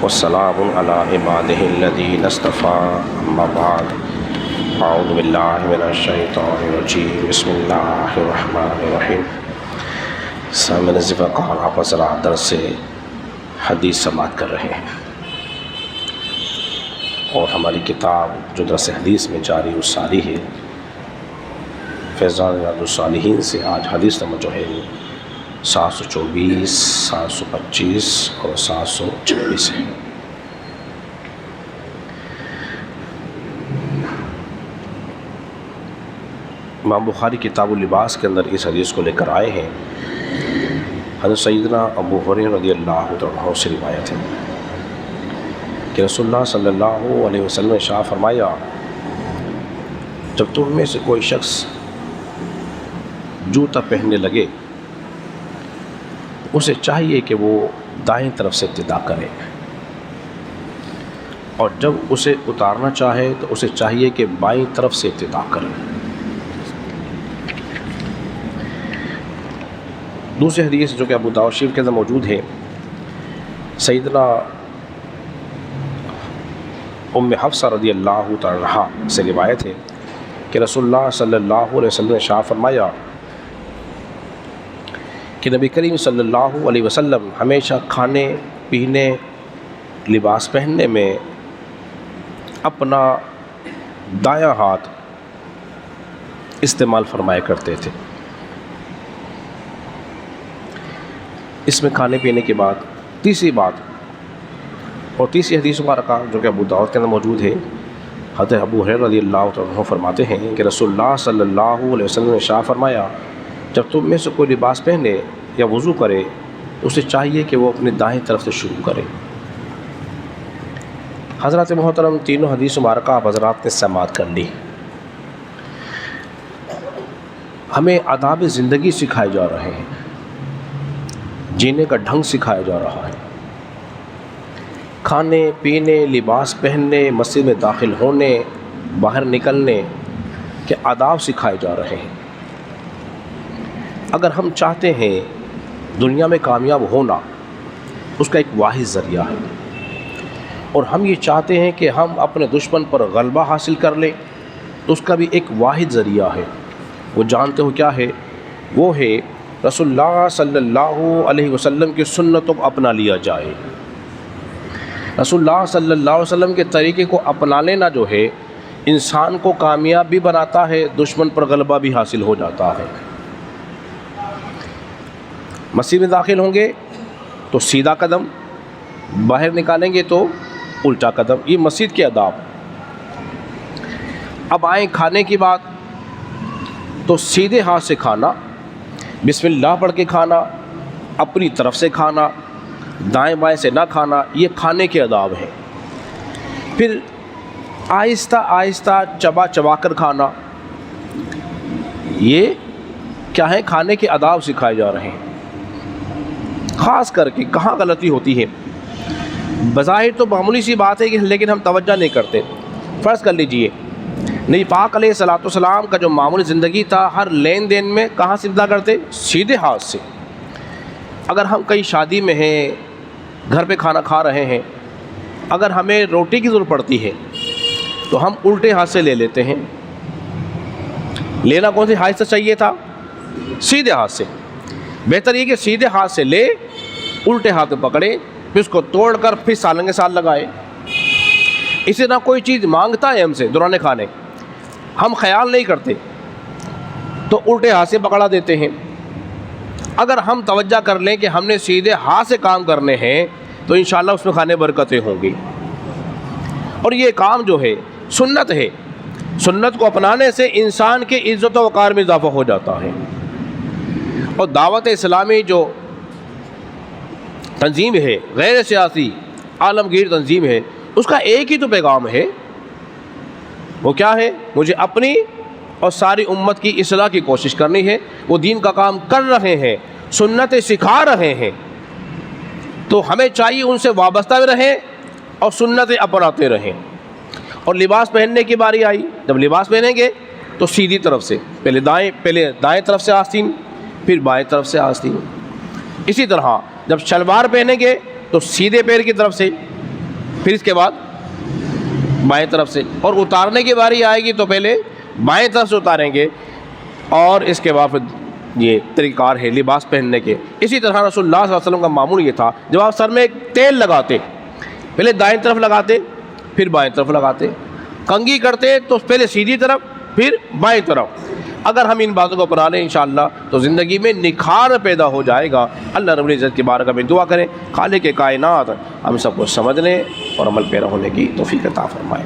والسلام علی عبادہ الذین اصطفیٰ اما بعد اعوذ باللہ من الشیطان الرجیم بسم اللہ الرحمن الرحیم۔ سامعین ذوالفقار، آپ حضرات درس حدیث سماعت کر رہے ہیں اور ہماری کتاب جو درس حدیث میں جاری و ساری ہے فیضان ریاض الصالحین سے آج حدیث نمبر جو ہے 724، 725 اور 726 ہے۔ امام بخاری کتاب اللباس کے اندر اس حدیث کو لے کر آئے ہیں۔ حضرت سیدنا ابو ہریرہ رضی اللہ عنہ سے روایت ہے کہ رسول اللہ صلی اللہ علیہ وسلم نے ارشاد فرمایا، جب تم میں سے کوئی شخص جوتا پہننے لگے اسے چاہیے کہ وہ دائیں طرف سے ابتدا کرے، اور جب اسے اتارنا چاہے تو اسے چاہیے کہ بائیں طرف سے ابتدا کرے۔ دوسری حدیث جو کہ ابو داؤد شریف کے اندر موجود ہے، سیدنا ام حفصہ رضی اللہ تعالی عنہا سے روایت ہے کہ رسول اللہ صلی اللہ علیہ وسلم نے ارشاد فرمایا کہ نبی کریم صلی اللہ علیہ وسلم ہمیشہ کھانے پینے لباس پہننے میں اپنا دایاں ہاتھ استعمال فرمایا کرتے تھے۔ اس میں کھانے پینے کے بعد تیسری بات اور تیسری حدیث مبارکہ جو کہ ابو داؤد کے اندر موجود ہے، حضرت ابو ہریرہ رضی اللہ عنہ فرماتے ہیں کہ رسول اللہ صلی اللہ علیہ وسلم نے ارشاد فرمایا، جب تم میں سے کوئی لباس پہنے یا وضو کرے تو اسے چاہیے کہ وہ اپنی دائیں طرف سے شروع کرے۔ حضرات محترم، تینوں حدیث مبارکہ آپ حضرات نے سماعت کر لی۔ ہمیں آداب زندگی سکھائے جا رہے ہیں، جینے کا ڈھنگ سکھایا جا رہا ہے، کھانے پینے، لباس پہننے، مسجد میں داخل ہونے، باہر نکلنے کے آداب سکھائے جا رہے ہیں۔ اگر ہم چاہتے ہیں دنیا میں کامیاب ہونا، اس کا ایک واحد ذریعہ ہے، اور ہم یہ چاہتے ہیں کہ ہم اپنے دشمن پر غلبہ حاصل کر لیں، تو اس کا بھی ایک واحد ذریعہ ہے۔ وہ جانتے ہو کیا ہے؟ وہ ہے رسول اللہ صلی اللہ علیہ وسلم کی سنتوں کو اپنا لیا جائے۔ رسول اللہ صلی اللہ علیہ وسلم کے طریقے کو اپنا لینا جو ہے انسان کو کامیاب بھی بناتا ہے، دشمن پر غلبہ بھی حاصل ہو جاتا ہے۔ مسجد میں داخل ہوں گے تو سیدھا قدم، باہر نکالیں گے تو الٹا قدم، یہ مسجد کے آداب۔ اب آئیں کھانے کی بات، تو سیدھے ہاتھ سے کھانا، بسم اللہ پڑھ کے کھانا، اپنی طرف سے کھانا، دائیں بائیں سے نہ کھانا، یہ کھانے کے آداب ہیں۔ پھر آہستہ آہستہ چبا چبا کر کھانا، یہ کیا ہے؟ کھانے کے آداب سکھائے جا رہے ہیں۔ خاص کر کے کہاں غلطی ہوتی ہے؟ بظاہر تو معمولی سی بات ہے کہ لیکن ہم توجہ نہیں کرتے۔ فرض کر لیجئے نبی پاک علیہ الصلوۃ والسلام کا جو معمولی زندگی تھا، ہر لین دین میں کہاں سے ابتدا کرتے؟ سیدھے ہاتھ سے۔ اگر ہم کہیں شادی میں ہیں، گھر پہ کھانا کھا رہے ہیں، اگر ہمیں روٹی کی ضرورت پڑتی ہے تو ہم الٹے ہاتھ سے لے لیتے ہیں۔ لینا کون سے ہاتھ سے چاہیے تھا؟ سیدھے ہاتھ سے۔ بہتر یہ کہ سیدھے ہاتھ سے لے، الٹے ہاتھ میں پکڑے، پھر اس کو توڑ کر پھر سالن کے ساتھ لگائے۔ اسے نہ کوئی چیز مانگتا ہے ہم سے دوران کھانے، ہم خیال نہیں کرتے تو الٹے ہاتھ سے پکڑا دیتے ہیں۔ اگر ہم توجہ کر لیں کہ ہم نے سیدھے ہاتھ سے کام کرنے ہیں تو انشاءاللہ اس میں کھانے برکتیں ہوں گی۔ اور یہ کام جو ہے سنت ہے، سنت کو اپنانے سے انسان کی عزت و وقار میں اضافہ ہو جاتا ہے۔ اور دعوت اسلامی جو تنظیم ہے، غیر سیاسی عالمگیر تنظیم ہے، اس کا ایک ہی تو پیغام ہے، وہ کیا ہے؟ مجھے اپنی اور ساری امت کی اصلاح کی کوشش کرنی ہے۔ وہ دین کا کام کر رہے ہیں، سنتیں سکھا رہے ہیں، تو ہمیں چاہیے ان سے وابستہ بھی رہیں اور سنتیں اپناتے رہیں۔ اور لباس پہننے کی باری آئی، جب لباس پہنیں گے تو سیدھی طرف سے، پہلے دائیں طرف سے آستین، پھر بائیں طرف سے آستین۔ اسی طرح جب شلوار پہنیں گے تو سیدھے پیر کی طرف سے، پھر اس کے بعد بائیں طرف سے، اور اتارنے کی باری آئے گی تو پہلے بائیں طرف سے اتاریں گے، اور اس کے بعد پھر یہ طریقہ کار ہے لباس پہننے کے۔ اسی طرح رسول اللہ صلی اللہ علیہ وسلم کا معمول یہ تھا، جب آپ سر میں تیل لگاتے پہلے دائیں طرف لگاتے پھر بائیں طرف لگاتے، کنگھی کرتے تو پہلے سیدھی طرف پھر بائیں طرف۔ اگر ہم ان باتوں کو اپنا لیں انشاءاللہ تو زندگی میں نکھار پیدا ہو جائے گا۔ اللہ رب العزت کی بارگاہ میں دعا کریں خالق کائنات ہم سب کو سمجھنے اور عمل پیرا ہونے کی توفیق عطا فرمائے۔